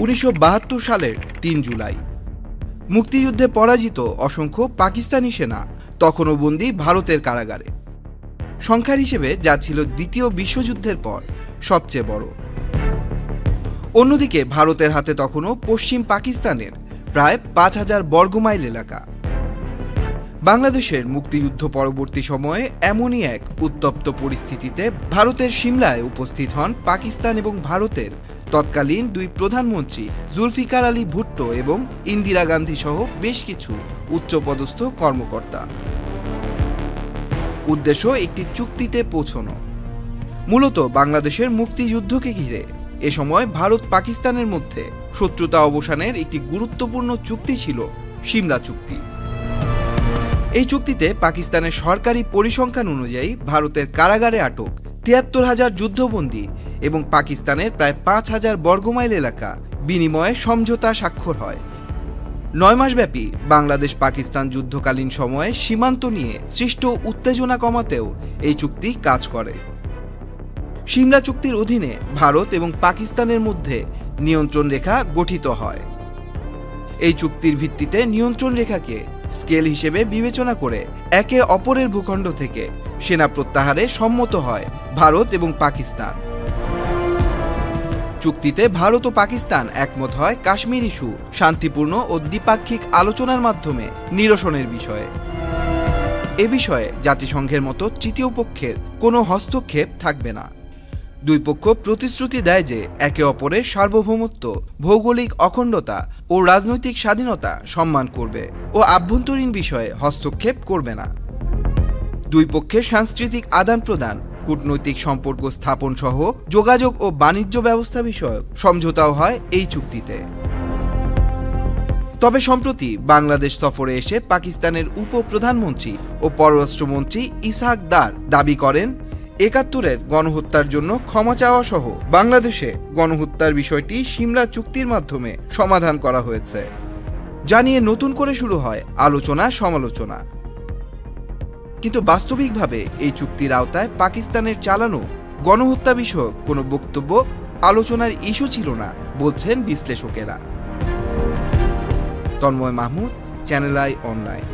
1972 সালের 3 জুলাই মুক্তিযুদ্ধে পরাজিত অসংখ্য পাকিস্তানি সেনা তখনও বন্দী ভারতের কারাগারে। সংখ্যার হিসেবে যা ছিল দ্বিতীয় বিশ্বযুদ্ধের পর সবচেয়ে বড়। অন্যদিকে ভারতের হাতে তখনও পশ্চিম পাকিস্তানের প্রায় 5000 বর্গমাইল এলাকা। বাংলাদেশের মুক্তিযুদ্ধ পরবর্তী সময়ে এমনই এক উত্তপ্ত পরিস্থিতিতে ভারতের সিমলায় উপস্থিত হন পাকিস্তান এবং ভারতের তৎকালীন দুই প্রধানমন্ত্রী জুলফিকার আলী ভুট্টো এবং ইন্দিরা গান্ধী সহ বেশ কিছু উচ্চপদস্থ কর্মকর্তা। উদ্দেশ্য একটি চুক্তিতে পৌঁছানো, মূলত বাংলাদেশের মুক্তিযুদ্ধকে ঘিরে। এ সময় ভারত পাকিস্তানের মধ্যে শত্রুতা অবসানের একটি গুরুত্বপূর্ণ চুক্তি ছিল সিমলা চুক্তি। এই চুক্তিতে পাকিস্তানের সরকারি পরিসংখ্যান অনুযায়ী ভারতের কারাগারে আটক ৭৩,০০০ যুদ্ধবন্দী এবং পাকিস্তানের প্রায় ৫,০০০ বর্গমাইল এলাকা বিনিময়ে সমঝোতা স্বাক্ষর হয়। ৯ মাসব্যাপী বাংলাদেশ পাকিস্তান যুদ্ধকালীন সময়ে সীমান্ত নিয়ে সৃষ্ট উত্তেজনা কমাতেও এই চুক্তি কাজ করে। সিমলা চুক্তির অধীনে ভারত এবং পাকিস্তানের মধ্যে নিয়ন্ত্রণ রেখা গঠিত হয়। এই চুক্তির ভিত্তিতে নিয়ন্ত্রণ রেখাকে স্কেল হিসেবে বিবেচনা করে একে অপরের ভূখণ্ড থেকে সেনা প্রত্যাহারে সম্মত হয় ভারত এবং পাকিস্তান। চুক্তিতে ভারত ও পাকিস্তান একমত হয় কাশ্মীর ইস্যু শান্তিপূর্ণ ও দ্বিপাক্ষিক আলোচনার মাধ্যমে নিরসনের বিষয়ে। এ বিষয়ে জাতিসংঘের মতো তৃতীয় পক্ষের কোনো হস্তক্ষেপ থাকবে না। দুই পক্ষ প্রতিশ্রুতি দেয় যে একে অপরের সার্বভৌমত্ব, ভৌগোলিক অখণ্ডতা ও রাজনৈতিক স্বাধীনতা সম্মান করবে ও আভ্যন্তরীণ বিষয়ে হস্তক্ষেপ করবে না। দুই পক্ষের সাংস্কৃতিক আদান প্রদান, কূটনৈতিক সম্পর্ক স্থাপন সহ যোগাযোগ ও বাণিজ্য ব্যবস্থা বিষয়ক সমঝোতাও হয় এই চুক্তিতে। তবে সম্প্রতি বাংলাদেশ সফরে এসে পাকিস্তানের উপপ্রধানমন্ত্রী ও পররাষ্ট্রমন্ত্রী ইসহাক দার দাবি করেন ৭১-এর গণহত্যার জন্য ক্ষমা চাওয়া সহ বাংলাদেশে গণহত্যার বিষয়টি সিমলা চুক্তির মাধ্যমে সমাধান করা হয়েছে, যা নিয়ে নতুন করে শুরু হয় আলোচনা সমালোচনা। কিন্তু বাস্তবিকভাবে এই চুক্তির আওতায় পাকিস্তানের চালানো গণহত্যা বিষয়ক কোনো বক্তব্য আলোচনার ইস্যু ছিল না বলছেন বিশ্লেষকেরা। Tanmoy Mahmud, channel I online.